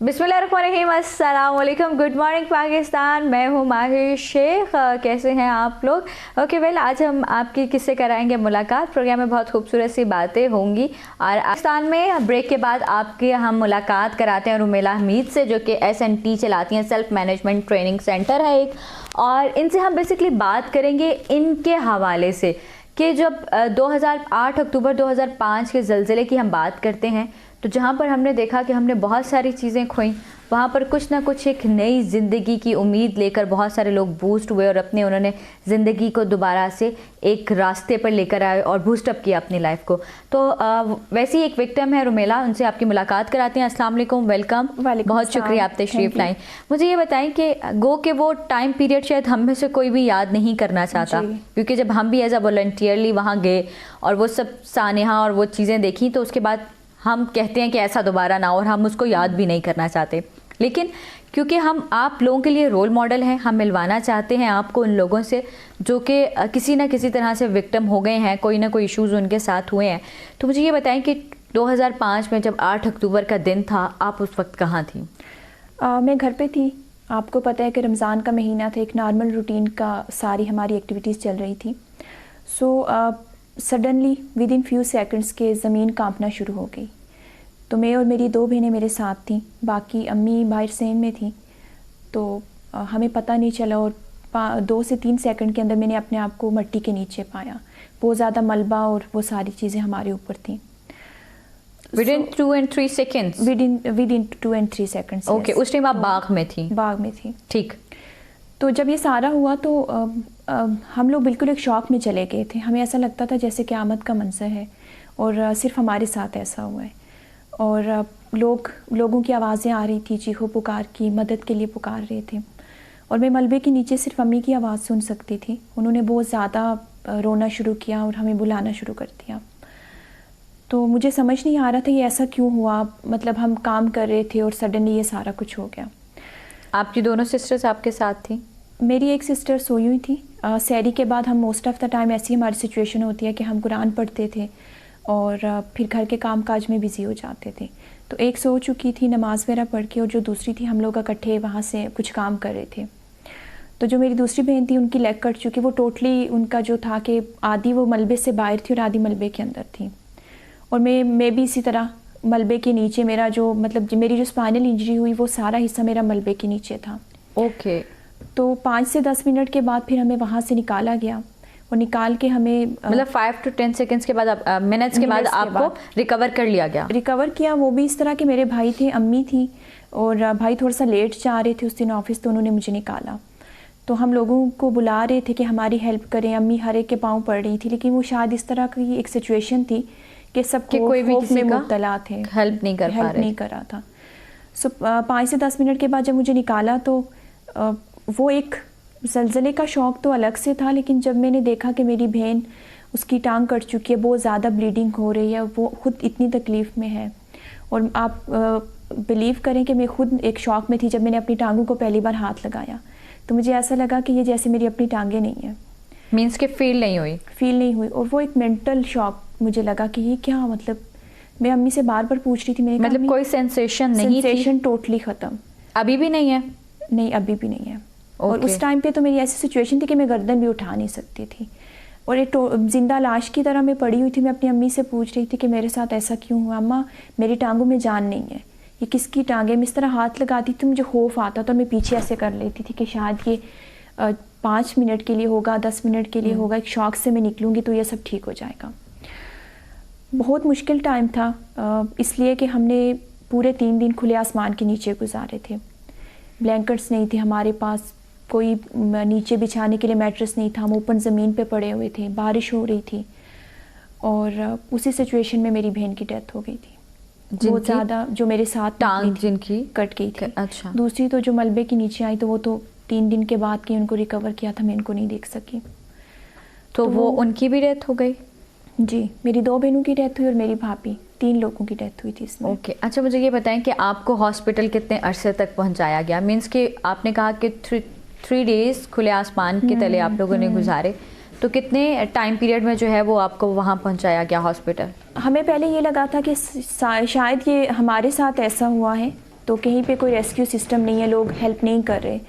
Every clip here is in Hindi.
बिस्मिल्लाहिर्रहमानिर्रहीम, अस्सलाम वालेकुम, गुड मॉर्निंग पाकिस्तान। मैं हूँ माहिर शेख। कैसे हैं आप लोग? ओके वेल, आज हम आपकी किससे कराएंगे मुलाकात। प्रोग्राम में बहुत खूबसूरत सी बातें होंगी और पाकिस्तान में ब्रेक के बाद आपकी हम मुलाकात कराते हैं रुमेला हमीद से, जो कि SNT चलाती हैं, सेल्फ मैनेजमेंट ट्रेनिंग सेंटर है एक। और इनसे हम बेसिकली बात करेंगे इनके हवाले से कि जब 2008 अक्टूबर 2005 के ज़लज़ले की हम बात करते हैं, तो जहाँ पर हमने देखा कि हमने बहुत सारी चीज़ें खोई, वहाँ पर कुछ ना कुछ एक नई ज़िंदगी की उम्मीद लेकर बहुत सारे लोग बूस्ट हुए और उन्होंने ज़िंदगी को दोबारा से एक रास्ते पर लेकर आए और बूस्टअप किया अपनी लाइफ को। तो वैसे ही एक विक्टिम है रुमेला, उनसे आपकी मुलाकात कराते हैं। अस्सलाम वालेकुम, वेलकम, बहुत शुक्रिया आप तशरीफ़ लाई। मुझे ये बताएं कि गो के वो टाइम पीरियड शायद हम में से कोई भी याद नहीं करना चाहता, क्योंकि जब हम भी एज अ वॉलंटियरली वहाँ गए और वो सब सानेहा और वो चीज़ें देखी, तो उसके बाद हम कहते हैं कि ऐसा दोबारा ना हो और हम उसको याद भी नहीं करना चाहते। लेकिन क्योंकि हम आप लोगों के लिए रोल मॉडल हैं, हम मिलवाना चाहते हैं आपको उन लोगों से जो कि किसी ना किसी तरह से विक्टिम हो गए हैं, कोई ना कोई इश्यूज़ उनके साथ हुए हैं। तो मुझे ये बताएं कि 2005 में जब 8 अक्टूबर का दिन था, आप उस वक्त कहाँ थी? मैं घर पे थी। आपको पता है कि रमज़ान का महीना था, एक नॉर्मल रूटीन का सारी हमारी एक्टिविटीज़ चल रही थी। So suddenly with in few seconds के ज़मीन कांपना शुरू हो गई। तो मैं और मेरी 2 बहनें मेरे साथ थीं, बाकी अम्मी बाहर सेन में थी। तो हमें पता नहीं चला और 2 से 3 सेकंड के अंदर मैंने अपने आप को मट्टी के नीचे पाया। बहुत ज़्यादा मलबा और वो सारी चीज़ें हमारे ऊपर थीं। Within 2 and 3 seconds? Within 2 and 3 seconds. Okay, उस टाइम आप बाग में थी? बाग में थी, ठीक। तो जब ये सारा हुआ तो हम लोग बिल्कुल एक शॉक में चले गए थे। हमें ऐसा लगता था जैसे क़यामत का मंजर है और सिर्फ हमारे साथ ऐसा हुआ है। और लोगों की आवाज़ें आ रही थी, चीखों पुकार की, मदद के लिए पुकार रहे थे। और मैं मलबे के नीचे सिर्फ अम्मी की आवाज़ सुन सकती थी। उन्होंने बहुत ज़्यादा रोना शुरू किया और हमें बुलाना शुरू कर दिया। तो मुझे समझ नहीं आ रहा था ये ऐसा क्यों हुआ, मतलब हम काम कर रहे थे और सडनली ये सारा कुछ हो गया। आपकी दोनों सिस्टर्स आपके साथ थी? मेरी एक सिस्टर सोई हुई थी। सहरी के बाद हम मोस्ट ऑफ़ द टाइम ऐसी हमारी सिचुएशन होती है कि हम कुरान पढ़ते थे और फिर घर के काम काज में बिज़ी हो जाते थे। तो एक सो चुकी थी नमाज़ वगैरह पढ़ के, और जो दूसरी थी हम लोग इकट्ठे वहाँ से कुछ काम कर रहे थे। तो जो मेरी दूसरी बहन थी उनकी लेग कट चुकी, वो टोटली उनका जो था कि आधी वो मलबे से बाहर थी और आधी मलबे के अंदर थी। और मैं भी इसी तरह मलबे के नीचे, मेरा जो मतलब मेरी जो स्पाइनल इंजरी हुई वो सारा हिस्सा मेरा मलबे के नीचे था। ओके। तो 5 से 10 मिनट के बाद फिर हमें वहाँ से निकाला गया और निकाल के हमें मतलब 5 to 10 सेकंड्स के बाद, मिनट्स के बाद आपको रिकवर कर लिया गया? रिकवर किया। वो भी इस तरह के मेरे भाई थे, अम्मी थी और भाई थोड़ा सा लेट जा रहे थे उस दिन ऑफिस, तो उन्होंने मुझे निकाला। तो हम लोगों को बुला रहे थे कि हमारी हेल्प करें। अम्मी हर एक के पाँव पड़ रही थी, लेकिन वो शायद इस तरह की एक सिचुएशन थी कि सबको कोई भी किसी में का मुब्तला थे, हेल्प नहीं कर रहा था। सो 5 से 10 मिनट के बाद जब मुझे निकाला तो वो एक ज़लज़ले का शौक़ तो अलग से था, लेकिन जब मैंने देखा कि मेरी बहन, उसकी टांग कट चुकी है, बहुत ज़्यादा ब्लीडिंग हो रही है, वो खुद इतनी तकलीफ़ में है, और आप बिलीव करें कि मैं खुद एक शौक़ में थी। जब मैंने अपनी टांगों को पहली बार हाथ लगाया तो मुझे ऐसा लगा कि ये जैसे मेरी अपनी टांगें नहीं हैं। मीन्स के फील नहीं हुई। और वो एक मेंटल शॉक मुझे लगा कि ये क्या, मतलब मैं अम्मी से बार बार पूछ रही थी, मैंने मतलब कोई सेंसेशन नहीं थी? सेंसेशन टोटली ख़त्म। अभी भी नहीं है? नहीं, अभी भी नहीं है। और उस टाइम पे तो मेरी ऐसी सिचुएशन थी कि मैं गर्दन भी उठा नहीं सकती थी और एक जिंदा लाश की तरह मैं पड़ी हुई थी। मैं अपनी अम्मी से पूछ रही थी कि मेरे साथ ऐसा क्यों हुआ, अम्मा मेरी टांगों में जान नहीं है, ये किसकी टांग है। मैं इस तरह हाथ लगाती थी, मुझे खौफ आता था और मैं पीछे ऐसे कर लेती थी कि शायद ये 5 मिनट के लिए होगा, 10 मिनट के लिए होगा, एक शॉक से मैं निकलूँगी तो ये सब ठीक हो जाएगा। बहुत मुश्किल टाइम था, इसलिए कि हमने पूरे 3 दिन खुले आसमान के नीचे गुजारे थे। ब्लैंकेट्स नहीं थे हमारे पास, कोई नीचे बिछाने के लिए मैट्रेस नहीं था, हम ओपन ज़मीन पे पड़े हुए थे, बारिश हो रही थी। और उसी सिचुएशन में मेरी बहन की डेथ हो गई थी। बहुत ज़्यादा, जो मेरे साथ टांग जिनकी कट गई थी। अच्छा। दूसरी तो जो मलबे के नीचे आई, तो वो तो 3 दिन के बाद की उनको रिकवर किया था, मैं उनको नहीं देख सकी। तो वो उनकी भी डेथ हो गई? जी, मेरी 2 बहनों की डेथ हुई और मेरी भाभी, 3 लोगों की डेथ हुई थी इसमें। ओके। अच्छा, मुझे ये बताएं कि आपको हॉस्पिटल कितने अरसे तक पहुंचाया गया? मीन्स कि आपने कहा कि 3 डेज़ खुले आसमान के तले आप लोगों ने गुजारे, तो कितने टाइम पीरियड में जो है वो आपको वहाँ पहुँचाया गया हॉस्पिटल? हमें पहले ये लगा था कि शायद ये हमारे साथ ऐसा हुआ है तो कहीं पे कोई रेस्क्यू सिस्टम नहीं है, लोग हेल्प नहीं कर रहे।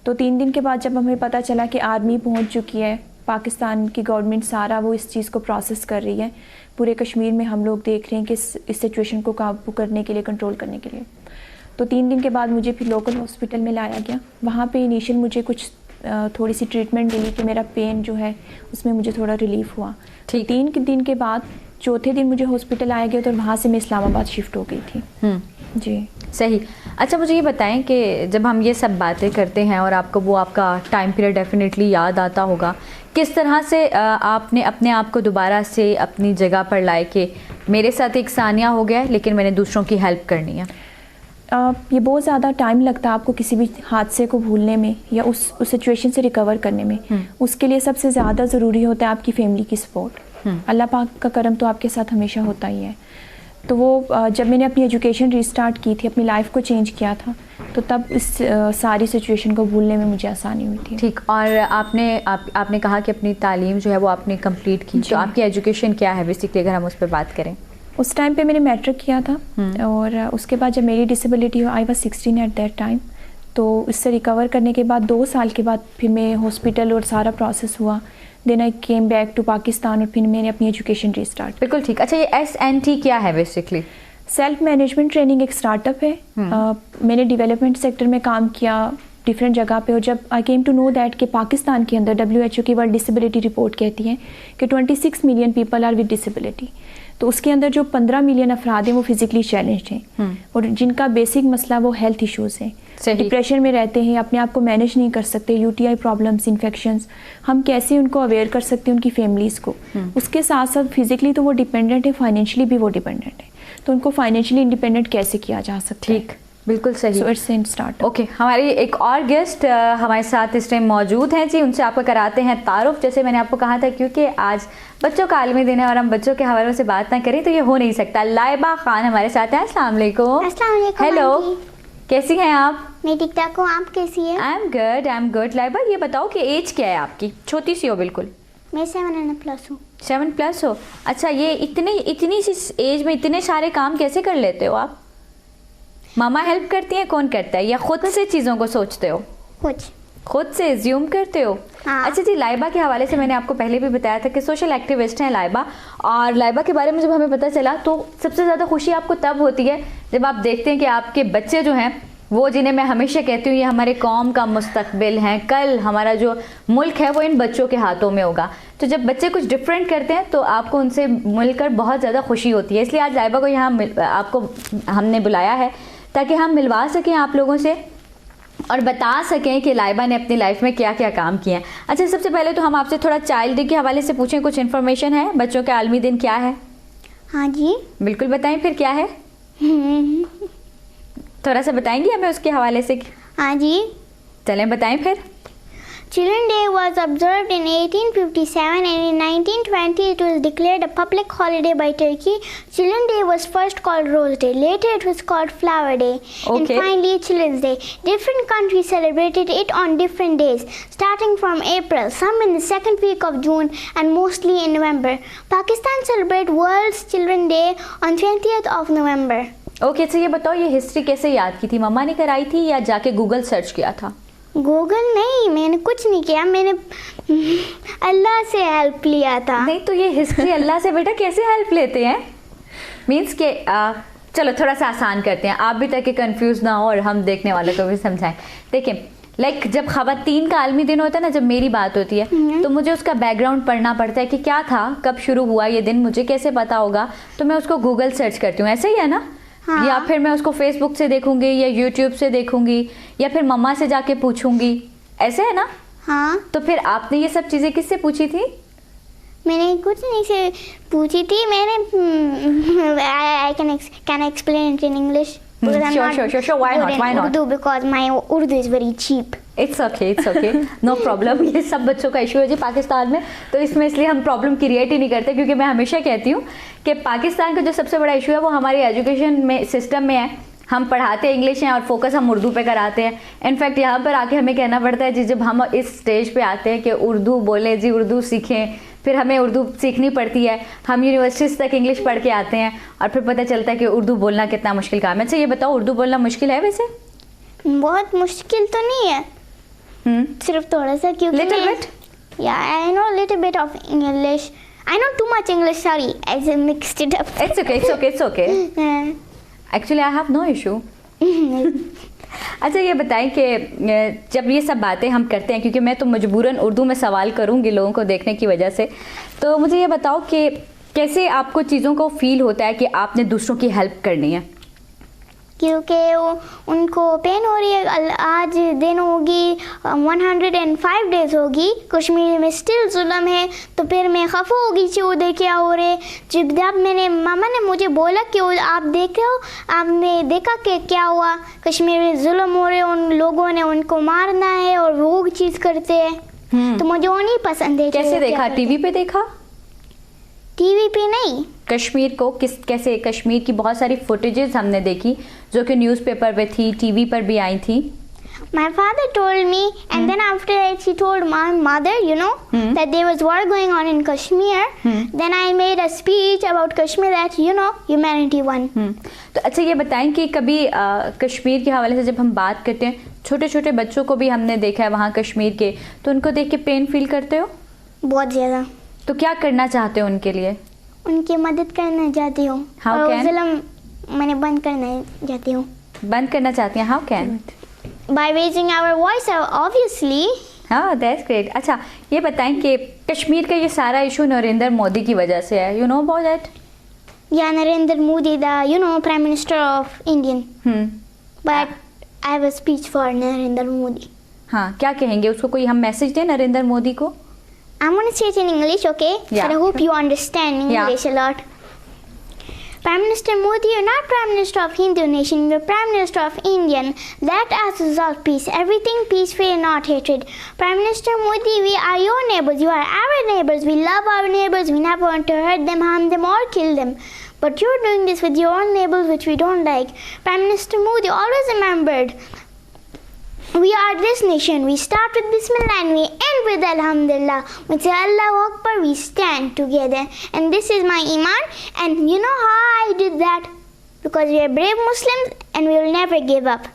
तो 3 दिन के बाद जब हमें पता चला कि आर्मी पहुंच चुकी है, पाकिस्तान की गवर्नमेंट सारा वो इस चीज़ को प्रोसेस कर रही है, पूरे कश्मीर में हम लोग देख रहे हैं कि इस सिचुएशन को काबू करने के लिए, कंट्रोल करने के लिए। तो 3 दिन के बाद मुझे फिर लोकल हॉस्पिटल में लाया गया। वहाँ पे इनिशियल मुझे कुछ थोड़ी सी ट्रीटमेंट मिली कि मेरा पेन जो है उसमें मुझे थोड़ा रिलीफ हुआ। ठीक 3 दिन के बाद चौथे दिन मुझे हॉस्पिटल आया गया, तो वहाँ से मैं इस्लामाबाद शिफ्ट हो गई थी। जी सही। अच्छा मुझे ये बताएं कि जब हम ये सब बातें करते हैं और आपको वो आपका टाइम पीरियड डेफिनेटली याद आता होगा, किस तरह से आपने अपने आप को दोबारा से अपनी जगह पर लाए कि मेरे साथ एक सानिया हो गया लेकिन मैंने दूसरों की हेल्प करनी है? ये बहुत ज़्यादा टाइम लगता है आपको किसी भी हादसे को भूलने में या उस सिचुएशन से रिकवर करने में। उसके लिए सबसे ज़्यादा ज़रूरी होता है आपकी फैमिली की सपोर्ट। अल्लाह पाक का करम तो आपके साथ हमेशा होता ही है। तो वो जब मैंने अपनी एजुकेशन रीस्टार्ट की थी, अपनी लाइफ को चेंज किया था, तो तब इस सारी सिचुएशन को भूलने में मुझे आसानी हुई थी। ठीक। और आपने कहा कि अपनी तालीम जो है वो आपने कंप्लीट की, तो आपकी एजुकेशन क्या है बेसिकली, अगर हम उस पर बात करें? उस टाइम पे मैंने मैट्रिक किया था और उसके बाद जब मेरी डिसेबिलिटी हुई, I was 16 at that time, तो इससे रिकवर करने के बाद 2 साल के बाद फिर मैं हॉस्पिटल और सारा प्रोसेस हुआ। Then I came back to Pakistan और फिर मैंने अपनी एजुकेशन रीस्टार्ट। बिल्कुल ठीक। अच्छा ये SNT क्या है बेसिकली? सेल्फ मैनेजमेंट ट्रेनिंग एक स्टार्टअप है। मैंने डेवलपमेंट सेक्टर में काम किया डिफरेंट जगह पे, और जब आई केम टू नो दैट कि पाकिस्तान के अंदर WHO की वर्ल्ड डिसेबिलिटी रिपोर्ट कहती है कि 26 million people are with disability, तो उसके अंदर जो 15 मिलियन अफराद हैं वो फिजिकली चैलेंज्ड हैं और जिनका बेसिक मसला वो हेल्थ इश्यूज़ हैं, डिप्रेशन में रहते हैं, अपने आप को मैनेज नहीं कर सकते, UTI प्रॉब्लम्स, इन्फेक्शंस। हम कैसे उनको अवेयर कर सकते हैं उनकी फैमिलीज़ को? उसके साथ साथ फिजिकली तो वो डिपेंडेंट है, फाइनेंशियली भी वो डिपेंडेंट है, तो उनको फाइनेंशियली इंडिपेंडेंट कैसे किया जा सकता है? ठीक, बिल्कुल सही। So it's in start. Okay, हमारी एक और गेस्ट हमारे साथ इस टाइम मौजूद हैं जी, उनसे आपको कराते हैं तारुफ। जैसे मैंने आपको कहा था, क्योंकि आज बच्चों का आलमी दिन है और हम बच्चों के हवाले से बात ना करें तो ये हो नहीं सकता। लाइबा खान हमारे साथ हैं। अस्सलाम वालेकुम। हेलो, कैसी हैं आप? मैं ठीक ठाक हूँ, आप कैसी हैं? I am good. लाइबा ये बताओ कि एज क्या है आपकी? छोटी सी हो बिल्कुल। मैं 7+ हूँ। 7+ हो। अच्छा, ये इतनी सी एज में इतने सारे काम कैसे कर लेते हो आप? मामा हेल्प करती हैं, कौन करता है, या खुद से चीज़ों को सोचते हो? खुद से एज्यूम करते हो? हाँ। अच्छा जी, लाइबा के हवाले से मैंने आपको पहले भी बताया था कि सोशल एक्टिविस्ट हैं लाइबा, और लाइबा के बारे में जब हमें पता चला तो सबसे ज़्यादा खुशी आपको तब होती है जब आप देखते हैं कि आपके बच्चे जो हैं वो, जिन्हें मैं हमेशा कहती हूँ ये हमारे कौम का मुस्तकबिल हैं, कल हमारा जो मुल्क है वो इन बच्चों के हाथों में होगा। तो जब बच्चे कुछ डिफरेंट करते हैं तो आपको उनसे मिलकर बहुत ज़्यादा खुशी होती है। इसलिए आज लाइबा को यहाँ आपको हमने बुलाया है ताकि हम मिलवा सकें आप लोगों से और बता सकें कि लाइबा ने अपनी लाइफ में क्या क्या काम किए हैं। अच्छा, सबसे पहले तो हम आपसे थोड़ा चाइल्ड डे के हवाले से पूछें, कुछ इन्फॉर्मेशन है? बच्चों के आलमी दिन क्या है? हाँ जी, बिल्कुल बताएं, फिर क्या है? थोड़ा सा बताएंगी हमें उसके हवाले से? हाँ जी, चलें बताएं फिर। Children Day was observed in 1857 and in 1920 it was declared a public holiday by Turkey. Children Day was first called Rose Day, later it was called Flower Day, and finally Children's Day. Different countries celebrated it on different days, starting from April, some in the second week of June and mostly in November. Pakistan celebrates World's Children's Day on 20th of November. Okay, तो ये बताओ ये हिस्ट्री कैसे याद की थी? मम्मा ने कराई थी या जाके गूगल सर्च किया था? गूगल नहीं, मैंने कुछ नहीं किया, मैंने अल्लाह से हेल्प लिया था। नहीं तो ये हिस्ट्री अल्लाह से बेटा कैसे हेल्प लेते हैं? मीन्स के चलो थोड़ा सा आसान करते हैं, आप भी ताकि कंफ्यूज ना हो और हम देखने वालों को भी समझाएं। देखिए, लाइक जब ख़वातीन का आलमी दिन होता है ना, जब मेरी बात होती है तो मुझे उसका बैकग्राउंड पढ़ना पड़ता है कि क्या था, कब शुरू हुआ ये दिन, मुझे कैसे पता होगा, तो मैं उसको गूगल सर्च करती हूँ। ऐसे ही है ना? हाँ। या फिर मैं उसको फेसबुक से देखूंगी या यूट्यूब से देखूंगी या फिर मम्मा से जाके पूछूंगी, ऐसे है ना? हाँ। तो फिर आपने ये सब चीज़ें किससे पूछी थी? मैंने कुछ नहीं से पूछी थी, मैंने I can explain it in English? Sure. Why not? Urdu, because my Urdu is very cheap. It's okay. No problem. ये सब बच्चों का इशू है जी पाकिस्तान में, तो इसमें इसलिए हम प्रॉब्लम क्रिएट ही नहीं करते, क्योंकि मैं हमेशा कहती हूँ कि पाकिस्तान का जो सबसे बड़ा इशू है वो हमारी एजुकेशन में सिस्टम में है। हम पढ़ाते इंग्लिश हैं और फोकस हम उर्दू पे कराते हैं। इनफैक्ट यहाँ पर आके हमें कहना पड़ता है जी, जब हम इस स्टेज पे आते हैं कि उर्दू बोले जी, उर्दू सीखें, फिर हमें उर्दू सीखनी पड़ती है, हम यूनिवर्सिटीज़ तक इंग्लिश पढ़ के आते हैं और फिर पता चलता है कि उर्दू बोलना कितना मुश्किल काम है। अच्छा ये बताओ, उर्दू बोलना मुश्किल है वैसे? बहुत मुश्किल तो नहीं है, सिर्फ थोड़ा सा, क्योंकि लिटिल बिट? या I know little bit of English, I know too much English, sorry I mixed it up. It's okay actually I have no issue. अच्छा ये बताएं कि जब ये सब बातें हम करते हैं, क्योंकि मैं तो मजबूरन उर्दू में सवाल करूंगी लोगों को देखने की वजह से, तो मुझे ये बताओ कि कैसे आपको चीज़ों को फील होता है कि आपने दूसरों की हेल्प करनी है? क्योंकि उनको पेन हो रही है, आज दिन होगी 105 डेज होगी, कश्मीर में स्टिल जुल्म है, तो फिर मैं खफा होगी कि उधर क्या हो रहे। जब मैंने मामा ने मुझे बोला कि आप देख रहे हो, आपने देखा कि क्या हुआ, कश्मीर में जुल्म हो रहे, उन लोगों ने उनको मारना है और वो चीज़ करते हैं, तो मुझे वो नहीं पसंद है। कैसे देखा? टीवी पे देखा? टीवी पे नहीं, कश्मीर को कैसे, कश्मीर की बहुत सारी फुटेजेस हमने देखी जो कि न्यूज़पेपर पे थी, टीवी पर भी आई थी। My father told me, and then after that he told my mother, that there was war going on in Kashmir. Then I made a speech about Kashmir that, humanity won. तो अच्छा ये बताएं कि कभी कश्मीर के हवाले से जब हम बात करते हैं, छोटे छोटे बच्चों को भी हमने देखा है वहाँ कश्मीर के, तो उनको देख के पेन फील करते हो? बहुत ज़्यादा। तो क्या करना चाहते हो उनके लिए? उनकी मदद करना चाहती हूँ, और जुल्म मैंने बंद करना चाहती हूँ। बंद करना चाहती हैं? How can? By raising our voice, obviously. हाँ, that's great. अच्छा ये बताएं कि कश्मीर का ये सारा इशू नरेंद्र मोदी की वजह से है, you know about that? Yeah, Narendra Modi, the Prime Minister of Indian. But I have a speech for Narendra Modi. हाँ, क्या कहेंगे उसको? कोई हम मैसेज दें नरेंद्र मोदी को? I'm gonna say it in English, okay? Yeah. But I hope you understand English a lot. Prime Minister Modi, you're not Prime Minister of Hindu nation, you're Prime Minister of Indian. Let us resolve peace. Everything peaceful and not hatred. Prime Minister Modi, we are your neighbors. You are our neighbors. We love our neighbors. We never want to hurt them, harm them, or kill them. But you're doing this with your own neighbors, which we don't like. Prime Minister Modi, always remembered, we are this nation. We start with Bismillah and we end with Alhamdulillah. We say Allahu Akbar, we stand together. And this is my Iman. And you know how I did that? Because we are brave Muslims and we will never give up.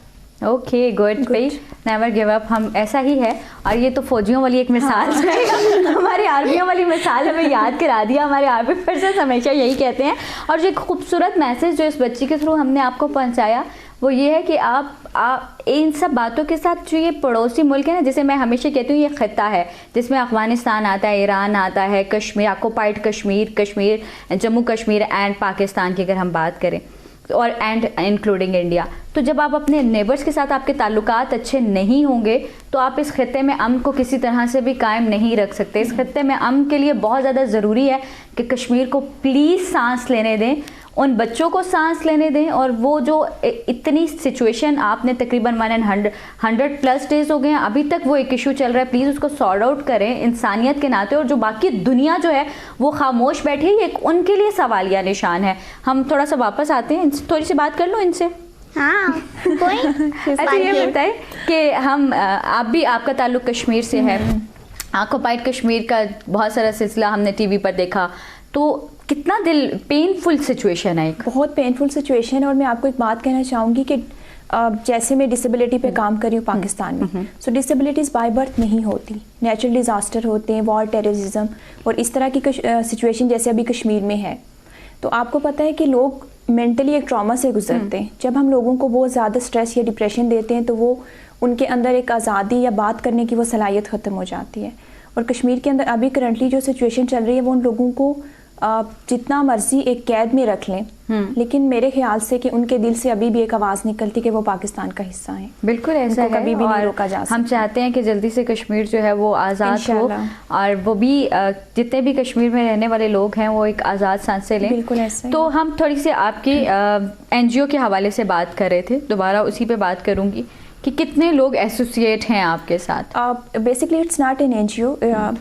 Okay good भाई, नेवर गिव अप, हम ऐसा ही है। और ये तो फौजियों वाली एक मिसाल है, हमारी आर्मियों वाली मिसाल हमें याद करा दिया। हमारे आर्मी पर्सन हमेशा यही कहते हैं। और जो एक खूबसूरत मैसेज जो इस बच्ची के थ्रू हमने आपको पहुंचाया वो ये है कि आप इन सब बातों के साथ जो ये पड़ोसी मुल्क है ना, जिसे मैं हमेशा कहती हूँ ये ख़त्ता है, जिसमें अफ़गानिस्तान आता है, ईरान आता है, कश्मीर, ऑक्युपाइड कश्मीर, जम्मू कश्मीर एंड पाकिस्तान की अगर हम बात करें, और एंड इंक्लूडिंग इंडिया, तो जब आप अपने नेबर्स के साथ आपके ताल्लुकात अच्छे नहीं होंगे तो आप इस खत्ते में अमन को किसी तरह से भी कायम नहीं रख सकते। इस खत्ते में अमन के लिए बहुत ज़्यादा ज़रूरी है कि कश्मीर को प्लीज़ सांस लेने दें, उन बच्चों को सांस लेने दें। और वो जो इतनी सिचुएशन आपने तकरीबन 100+ डेज हो गए हैं, अभी तक वो एक इशू चल रहा है, प्लीज़ उसको सॉर्ट आउट करें इंसानियत के नाते। और जो बाकी दुनिया जो है वो खामोश बैठी है, ये उनके लिए सवालिया निशान है। हम थोड़ा सा वापस आते हैं, थोड़ी सी बात कर लो इनसे। हाँ, कोई अच्छा ये बताएं कि आप भी, आपका ताल्लुक कश्मीर से है, ऑक्युपाइड कश्मीर का बहुत सारा सिलसिला हमने टीवी पर देखा, तो कितना दिल पेनफुल सिचुएशन है, एक बहुत पेनफुल सिचुएशन है। और मैं आपको एक बात कहना चाहूँगी कि जैसे मैं डिसेबिलिटी पे काम कर रही हूँ पाकिस्तान में, सो डिसेबिलिटीज़ बाय बर्थ नहीं होती, नेचुरल डिज़ास्टर होते हैं, वॉर, टेररिज्म और इस तरह की सिचुएशन जैसे अभी कश्मीर में है। तो आपको पता है कि लोग मेंटली एक ट्रॉमा से गुजरते हैं। जब हम लोगों को बहुत ज़्यादा स्ट्रेस या डिप्रेशन देते हैं तो वो उनके अंदर एक आज़ादी या बात करने की वो सलाहियत ख़त्म हो जाती है। और कश्मीर के अंदर अभी करंटली जो सिचुएशन चल रही है वो उन लोगों को जितना मर्जी एक कैद में रख लें, लेकिन मेरे ख्याल से कि उनके दिल से अभी भी एक आवाज़ निकलती कि वो पाकिस्तान का हिस्सा है। बिल्कुल ऐसा है, कभी भी नहीं रोका जा सकता। हम चाहते हैं कि जल्दी से कश्मीर जो है वो आज़ाद हो, और वो भी जितने भी कश्मीर में रहने वाले लोग हैं वो एक आज़ाद सांसें लें। बिल्कुल ऐसा। तो हम थोड़ी सी आपकी NGO के हवाले से बात कर रहे थे, दोबारा उसी पे बात करूँगी कि कितने लोग एसोसिएट हैं आपके साथ। Basically it's not an NGO,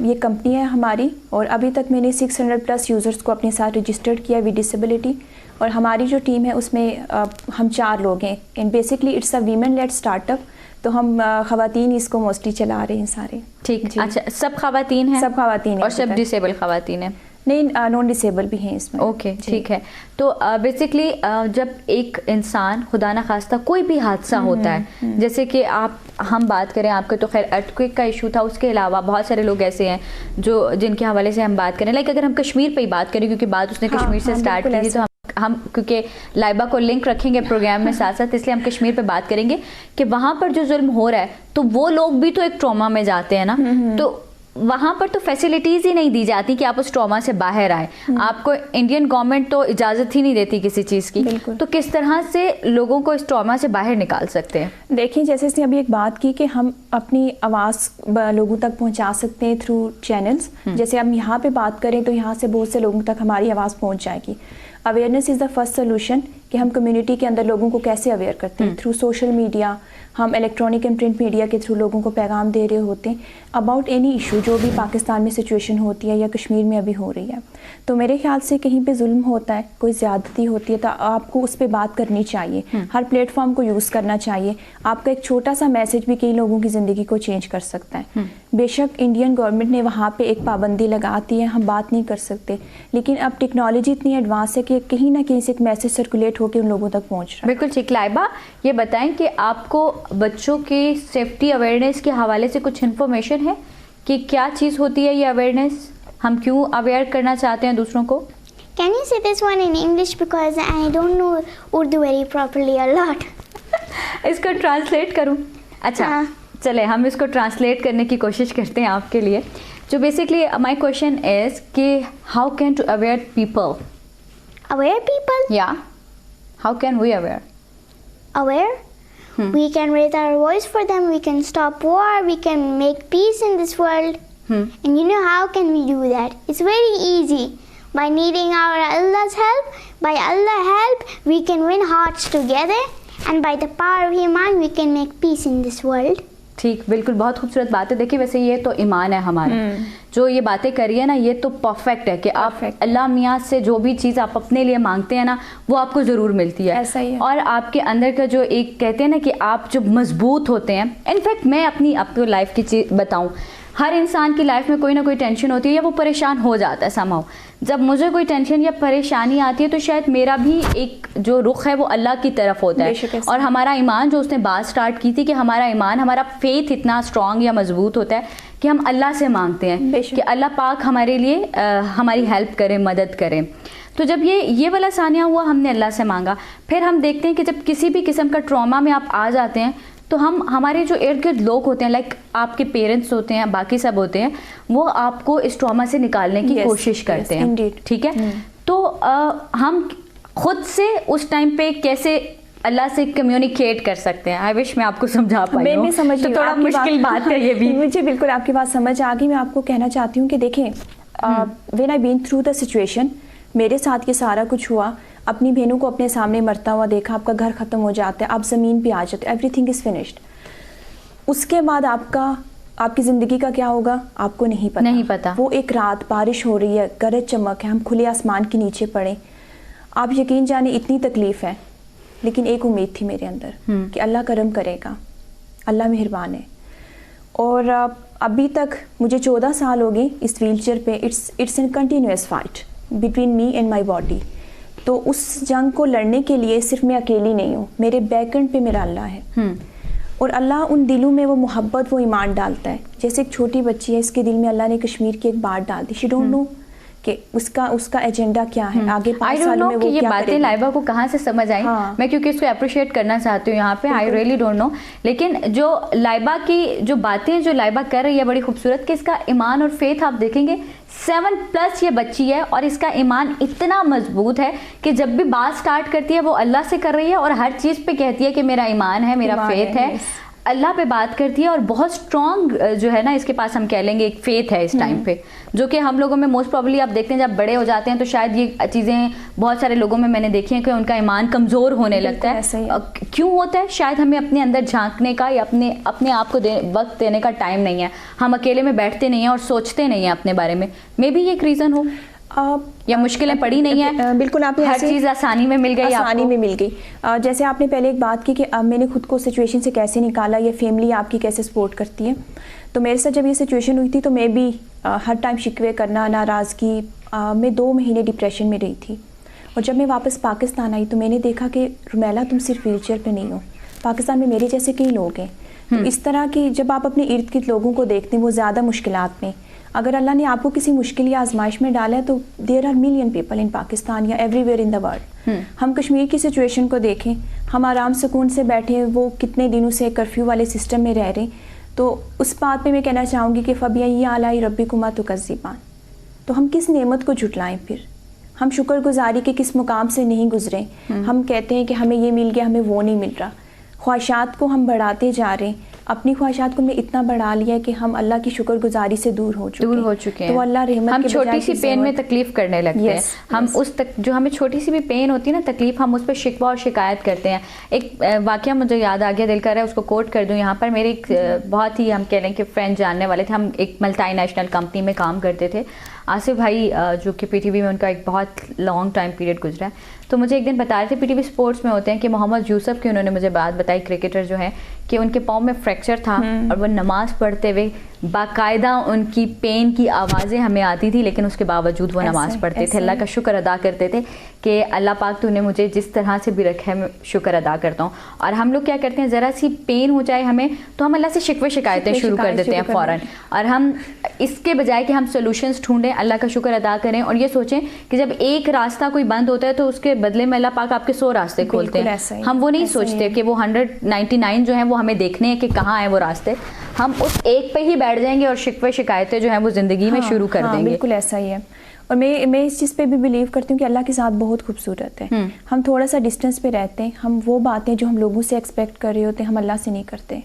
ये कंपनी है हमारी, और अभी तक मैंने 600+ यूज़र्स को अपने साथ रजिस्टर्ड किया विद डिसेबिलिटी। और हमारी जो टीम है उसमें हम 4 लोग हैं, and basically it's a women led startup तो हम ख़वातीन इसको मोस्टली चला रहे हैं सारे। ठीक, अच्छा, सब ख़वातीन हैं? सब ख़वातीन हैं और सब डिसेबल ख़वातीन हैं? नहीं, नॉन डिसेबल भी हैं इसमें। ओके, ठीक है। तो बेसिकली जब एक इंसान खुदा ना खास्ता कोई भी हादसा होता है, जैसे कि हम बात करें, आपका तो खैर अर्थक्वेक का इशू था, उसके अलावा बहुत सारे लोग ऐसे हैं जो जिनके हवाले से हम बात करें, लाइक अगर हम कश्मीर पे ही बात करें, क्योंकि बात उसने कश्मीर से स्टार्ट की थी, तो हम क्योंकि लाइबा को लिंक रखेंगे प्रोग्राम में साथ साथ, इसलिए हम कश्मीर पे बात करेंगे कि वहाँ पर जो जुल्म हो रहा है, तो वो लोग भी तो एक ट्रॉमा में जाते हैं ना, तो वहाँ पर तो फैसिलिटीज़ ही नहीं दी जाती कि आप उस ट्रॉमा से बाहर आए। आपको इंडियन गवर्नमेंट तो इजाज़त ही नहीं देती किसी चीज़ की, तो किस तरह से लोगों को इस ट्रॉमा से बाहर निकाल सकते हैं? देखिए, जैसे इसने अभी एक बात की कि हम अपनी आवाज़ लोगों तक पहुँचा सकते हैं थ्रू चैनल्स। जैसे हम यहाँ पे बात करें तो यहाँ से बहुत से लोगों तक हमारी आवाज़ पहुँच जाएगी। Awareness is the first solution कि हम कम्युनिटी के अंदर लोगों को कैसे अवेयर करते हैं थ्रू सोशल मीडिया। हम इलेक्ट्रॉनिक एंड प्रिंट मीडिया के थ्रू लोगों को पैगाम दे रहे होते हैं अबाउट एनी इशू जो भी पाकिस्तान में सिचुएशन होती है या कश्मीर में अभी हो रही है। तो मेरे ख्याल से कहीं पे जुल्म होता है, कोई ज़्यादती होती है, तो आपको उस पर बात करनी चाहिए। हर प्लेटफॉर्म को यूज़ करना चाहिए। आपका एक छोटा सा मैसेज भी कई लोगों की ज़िंदगी को चेंज कर सकता है। बेशक इंडियन गवर्नमेंट ने वहाँ पे एक पाबंदी लगाती है, हम बात नहीं कर सकते, लेकिन अब टेक्नोलॉजी इतनी एडवांस है कि कहीं ना कहीं से एक मैसेज सर्कुलेट होकर उन लोगों तक पहुँच रहा है। बिल्कुल ठीक। लाइबा, ये बताएं कि आपको बच्चों की सेफ्टी अवेयरनेस के हवाले से कुछ इन्फॉर्मेशन है कि क्या चीज़ होती है ये अवेयरनेस, हम क्यों अवेयर करना चाहते हैं दूसरों को? Can you say this one in English because I don't know Urdu very properly a lot. इसको ट्रांसलेट करूं? अच्छा, चले हम इसको ट्रांसलेट करने की कोशिश करते हैं आपके लिए। जो बेसिकली माय क्वेश्चन इज कि how can to aware people? Aware people? Yeah. How can we aware? Aware? We can raise our voice for them. We can stop war. We can make peace in this world. And you know how can we do that? It's very easy. By needing our Allah's help. By Allah's help, we can win hearts together. And by the power of Iman, we can make peace in this world. ठीक, बिल्कुल, बहुत खूबसूरत बात है। देखिए, वैसे ये तो ईमान है हमारा, जो ये बातें करी है ना, ये तो परफेक्ट है कि आप अल्लाह मियाँ से जो भी चीज़ आप अपने लिए मांगते हैं ना, वो आपको ज़रूर मिलती है। ऐसा ही है। और आपके अंदर का जो एक कहते हैं ना कि आप जब मजबूत होते हैं, इनफैक्ट मैं अपनी लाइफ की चीज़ बताऊँ, हर इंसान की लाइफ में कोई ना कोई टेंशन होती है या वो परेशान हो जाता है समहाउ। जब मुझे कोई टेंशन या परेशानी आती है तो शायद मेरा भी एक जो रुख है वो अल्लाह की तरफ होता है। और हमारा ईमान, जो उसने बात स्टार्ट की थी कि हमारा ईमान, हमारा फेथ इतना स्ट्रांग या मजबूत होता है कि हम अल्लाह से मांगते हैं कि अल्लाह पाक हमारे लिए हमारी हेल्प करे, मदद करे। तो जब ये वाला सानिया हुआ, हमने अल्लाह से मांगा। फिर हम देखते हैं कि जब किसी भी किस्म का ट्रॉमा में आप आ जाते हैं तो हम हमारे जो इर्द गिर्द लोग होते हैं, लाइक आपके पेरेंट्स होते हैं, बाकी सब होते हैं, वो आपको इस ट्रॉमा से निकालने की कोशिश करते हैं। ठीक है, तो हम खुद से उस टाइम पे कैसे अल्लाह से कम्युनिकेट कर सकते हैं? आई विश मैं आपको समझा पाई हूं। समझ, तो थोड़ा मुश्किल बात है ये भी। मुझे बिल्कुल आपकी बात समझ आ गई। मैं आपको कहना चाहती हूँ कि देखें, when I been through the situation, मेरे साथ ये सारा कुछ हुआ, अपनी बहनों को अपने सामने मरता हुआ देखा, आपका घर ख़त्म हो जाता है, आप ज़मीन पे आ जाते, एवरीथिंग इज़ फिनिश्ड। उसके बाद आपकी ज़िंदगी का क्या होगा आपको नहीं पता। वो एक रात बारिश हो रही है, गरज चमक है, हम खुले आसमान के नीचे पड़े, आप यकीन जाने इतनी तकलीफ़ है, लेकिन एक उम्मीद थी मेरे अंदर कि अल्लाह करम करेगा, अल्लाह मेहरबान है। और अभी तक मुझे 14 साल हो गए इस व्हीलचेयर पे। It's an continuous fight between me and my body. तो उस जंग को लड़ने के लिए सिर्फ मैं अकेली नहीं हूँ, मेरे बैकएंड पे मेरा अल्लाह है। और अल्लाह उन दिलों में वो मोहब्बत, वो ईमान डालता है। जैसे एक छोटी बच्ची है, इसके दिल में अल्लाह ने कश्मीर की एक बात डाल दी। शी डोंट नो कि उसका एजेंडा क्या है आगे 5 सालों में, वो ये क्या बातें लाइबा को कहाँ से समझ आई। मैं क्योंकि इसको अप्रिशिएट करना चाहती हूँ यहाँ पे, आई रियली डोंट नो। लेकिन जो लाइबा की जो बातें जो लाइबा कर रही है बड़ी खूबसूरत, कि इसका ईमान और फेथ आप देखेंगे 7+ ये बच्ची है और इसका ईमान इतना मजबूत है कि जब भी बात स्टार्ट करती है वो अल्लाह से कर रही है और हर चीज़ पे कहती है कि मेरा ईमान है, मेरा फेथ है, अल्लाह पे बात करती है। और बहुत स्ट्रॉन्ग जो है ना इसके पास, हम कह लेंगे एक फेथ है इस टाइम पे, जो कि हम लोगों में मोस्ट प्रॉब्ली आप देखते हैं जब बड़े हो जाते हैं तो शायद ये चीज़ें बहुत सारे लोगों में मैंने देखी हैं कि उनका ईमान कमज़ोर होने लगता है। क्यों होता है? शायद हमें अपने अंदर झांकने का या अपने आप को वक्त देने का टाइम नहीं है। हम अकेले में बैठते नहीं हैं और सोचते नहीं हैं अपने बारे में। मे बी ये एक रीज़न हो। या मुश्किलें पड़ी नहीं है? बिल्कुल, आपने हर चीज़ आसानी में मिल गई, आसानी में मिल गई। जैसे आपने पहले एक बात की कि मैंने खुद को सिचुएशन से कैसे निकाला या फैमिली आपकी कैसे सपोर्ट करती है। तो मेरे साथ जब ये सिचुएशन हुई थी तो मैं भी हर टाइम शिकवे करना, नाराज़गी, मैं 2 महीने डिप्रेशन में रही थी। और जब मैं वापस पाकिस्तान आई तो मैंने देखा कि रुमेला तुम सिर्फ व्हीलचेयर पे नहीं हो, पाकिस्तान में मेरे जैसे कई लोग हैं। तो इस तरह की जब आप अपने इर्द गिर्द लोगों को देखते हैं वो ज़्यादा मुश्किलात में, अगर अल्लाह ने आपको किसी मुश्किल या आजमाइश में डाला है तो there are million people in Pakistan या एवरीवेयर इन द वर्ल्ड। हम कश्मीर की सिचुएशन को देखें, हम आराम सुकून से बैठे हैं, वो कितने दिनों से कर्फ्यू वाले सिस्टम में रह रहे हैं। तो उस बात पे मैं कहना चाहूँगी कि फ़बिय्यी आलाई रब्बिकुमा तुकज़्ज़िबान, तो हम किस नेमत को झुटलाएं, फिर हम शुक्रगुजारी के किस मुकाम से नहीं गुजरे। हम कहते हैं कि हमें ये मिल गया, हमें वो नहीं मिल रहा। ख्वाहिशात को हम बढ़ाते जा रहे हैं, अपनी ख्वाहिशात को हमने इतना बढ़ा लिया है कि हम अल्लाह की शुक्रगुजारी से दूर हो चुके हैं। तो अल्लाह रहमत हम के छोटी सी पेन में तकलीफ करने लगते हैं। हम उस तक जो हमें छोटी सी भी पेन होती है ना तकलीफ, हम उस पर शिकवा और शिकायत करते हैं। एक वाकया मुझे याद आ गया, दिल कर रहा है उसको कोट कर दूं यहाँ पर। मेरे एक बहुत ही हम कह लें कि फ्रेंड जानने वाले थे, हम एक मल्टीनेशनल कंपनी में काम करते थे। आसिफ भाई जो कि पीटीवी में उनका एक बहुत लॉन्ग टाइम पीरियड गुजरा है, तो मुझे एक दिन बता रहे थे पीटीवी स्पोर्ट्स में होते हैं कि मोहम्मद यूसुफ की उन्होंने मुझे बात बताई, क्रिकेटर जो है, कि उनके पाँव में फ्रैक्चर था और वो नमाज पढ़ते हुए बाकायदा उनकी पेन की आवाज़ें हमें आती थी, लेकिन उसके बावजूद वो नमाज पढ़ते थे, अल्लाह का शुक्र अदा करते थे कि अल्लाह पाक तूने मुझे जिस तरह से भी रखा है मैं शुक्र अदा करता हूँ। और हम लोग क्या करते हैं, ज़रा सी पेन हो जाए हमें तो हम अल्लाह से शिकवे शिकायतें शुरू कर देते हैं फ़ौरन, और हम इसके बजाय कि हम सोल्यूशंस ढूंढें, अल्लाह का शुक्र अदा करें और ये सोचें कि जब एक रास्ता कोई बंद होता है तो उसके बदले में अल्लाह पाक आपके 100 रास्ते खोलते हैं। हम वो नहीं सोचते कि वो 199 जो हैं वो हमें देखने हैं कि कहाँ हैं वो रास्ते, हम उस एक पे ही बैठ जाएंगे और शिकवे शिकायतें जो हैं वो ज़िंदगी में शुरू कर देंगे। बिल्कुल ऐसा ही है। और मैं इस चीज़ पे भी बिलीव करती हूँ कि अल्लाह के साथ बहुत खूबसूरत है। हम थोड़ा सा डिस्टेंस पे रहते हैं, हम वो बातें जो हम लोगों से एक्सपेक्ट कर रहे होते हैं हम अल्लाह से नहीं करते,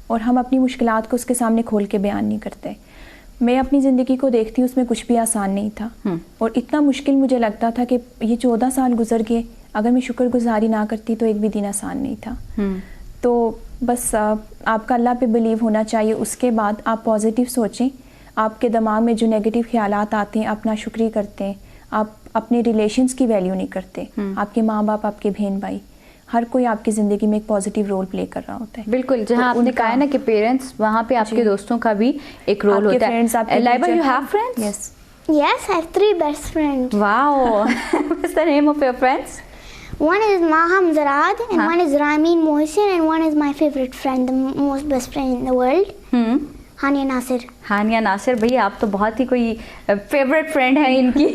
और हम अपनी मुश्किलात को उसके सामने खोल के बयान नहीं करते। मैं अपनी ज़िंदगी को देखती हूँ, उसमें कुछ भी आसान नहीं था और इतना मुश्किल मुझे लगता था कि ये 14 साल गुजर गए, अगर मैं शुक्रगुजारी ना करती तो एक भी दिन आसान नहीं था। तो बस आपका अल्लाह पे बिलीव होना चाहिए। उसके बाद आप पॉजिटिव सोचें, आपके दिमाग में जो नेगेटिव ख्यालात आते हैं अपना शुक्रिया करते हैं, आप अपने रिलेशंस की वैल्यू नहीं करते। आपके माँ बाप, आपके बहन भाई, हर कोई आपकी ज़िंदगी में एक पॉजिटिव रोल प्ले कर रहा होता है। बिल्कुल, जहाँ आपने कहा है ना कि पेरेंट्स, वहाँ पे आपके दोस्तों का भी एक रोल होता है। Laiba, you have friends? Yes, I have 3 best friends. Wow. What's the name of your friends? One is Maham Zarad, and one is Ramin Mohsin, and one is my favorite friend, the most best friend in the world. हानिया नासिर। हानिया नासिर, भैया आप तो बहुत ही कोई फेवरेट फ्रेंड है इनकी,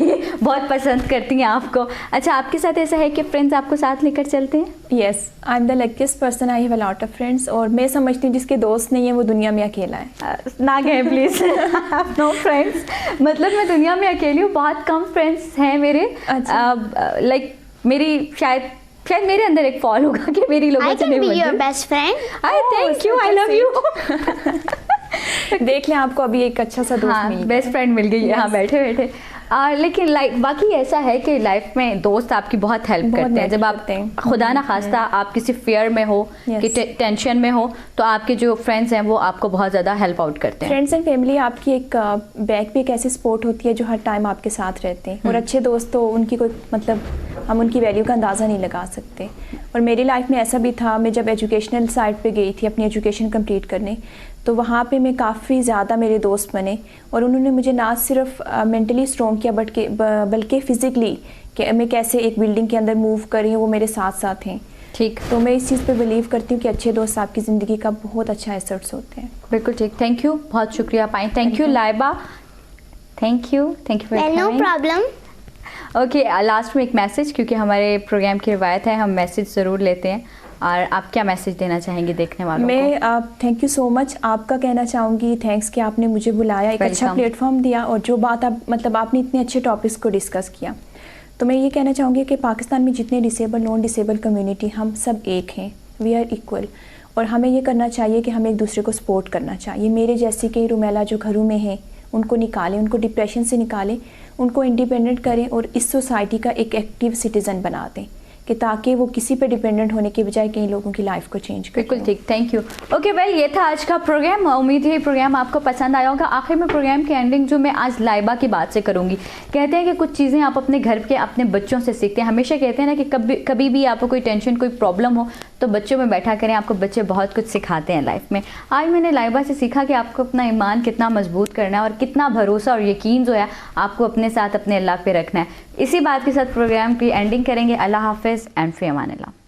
बहुत पसंद करती हैं आपको। अच्छा, आपके साथ ऐसा है कि फ्रेंड्स आपको साथ लेकर चलते हैं? Yes, I am the luckiest person, I have a lot of friends. और मैं समझती हूँ जिसके दोस्त नहीं है वो दुनिया में अकेला है। ना गए प्लीज़, नो फ्रेंड्स, मतलब मैं दुनिया में अकेली हूँ, बहुत कम फ्रेंड्स हैं मेरे। लाइक मेरी शायद मेरे अंदर एक फॉल होगा कि मेरी लोगों से नहीं बनती। I can be your best friend. Thank you, I love you. देख लें, आपको अभी एक अच्छा सा दोस्त मिल गया, बेस्ट फ्रेंड मिल गई यहाँ बैठे बैठे। लेकिन बाकी ऐसा है कि लाइफ में दोस्त आपकी बहुत हेल्प करते हैं। जब आप खुदा ना खास्ता आप किसी फेयर में हो, कि टेंशन में हो, तो आपके जो फ्रेंड्स हैं वो आपको बहुत ज़्यादा हेल्प आउट करते हैं। फ्रेंड्स एंड फैमिली आपकी एक बैक पे एक ऐसी सपोर्ट होती है जो हर टाइम आपके साथ रहते हैं। और अच्छे दोस्त तो उनकी कोई मतलब हम उनकी वैल्यू का अंदाज़ा नहीं लगा सकते। और मेरी लाइफ में ऐसा भी था, मैं जब एजुकेशनल साइड पे गई थी अपनी एजुकेशन कंप्लीट करने, तो वहाँ पे मैं काफ़ी ज़्यादा मेरे दोस्त बने और उन्होंने मुझे ना सिर्फ मेंटली स्ट्रॉन्ग किया बल्कि फ़िज़िकली कि मैं कैसे एक बिल्डिंग के अंदर मूव कर रही हूँ, वो मेरे साथ साथ हैं। ठीक, तो मैं इस चीज़ पे बिलीव करती हूँ कि अच्छे दोस्त आपकी ज़िंदगी का बहुत अच्छा एसेट्स होते हैं। बिल्कुल ठीक, थैंक यू, बहुत शुक्रिया पाएँ। Thank you Laiba, thank you know problem. Okay, last में एक मैसेज, क्योंकि हमारे प्रोग्राम की रिवायत है हम मैसेज ज़रूर लेते हैं, और आप क्या मैसेज देना चाहेंगे देखने वालों को? मैं थैंक यू सो मच आपका कहना चाहूँगी, थैंक्स कि आपने मुझे बुलाया, एक अच्छा प्लेटफॉर्म दिया, और जो बात आप मतलब आपने इतने अच्छे टॉपिक्स को डिस्कस किया। तो मैं ये कहना चाहूँगी कि पाकिस्तान में जितने डिसेबल नॉन डिसेबल कम्युनिटी, हम सब एक हैं, वी आर इक्वल, और हमें ये करना चाहिए कि हमें एक दूसरे को सपोर्ट करना चाहिए। मेरे जैसी कई रुमेला जो घरों में हैं उनको निकालें, उनको डिप्रेशन से निकालें, उनको इंडिपेंडेंट करें और इस सोसाइटी का एक एक्टिव सिटीज़न बना दें कि ताकि वो किसी पे डिपेंडेंट होने के बजाय कई लोगों की लाइफ को चेंज कर। बिल्कुल ठीक, थैंक यू। ओके वेल, ये था आज का प्रोग्राम। उम्मीद है ये प्रोग्राम आपको पसंद आया होगा। आखिर में प्रोग्राम की एंडिंग जो मैं आज लाइबा की बात से करूँगी, कहते हैं कि कुछ चीज़ें आप अपने घर के अपने बच्चों से सीखते हैं। हमेशा कहते हैं ना कि कभी भी आपको कोई टेंशन कोई प्रॉब्लम हो तो बच्चों में बैठा करें, आपको बच्चे बहुत कुछ सिखाते हैं लाइफ में। आज मैंने लाइबा से सीखा कि आपको अपना ईमान कितना मजबूत करना है और कितना भरोसा और यकीन जो है आपको अपने साथ अपने अल्लाह पे रखना है। इसी बात के साथ प्रोग्राम की एंडिंग करेंगे। अल्लाह हाफिज़ एंड फ़ी अमान अल्लाह।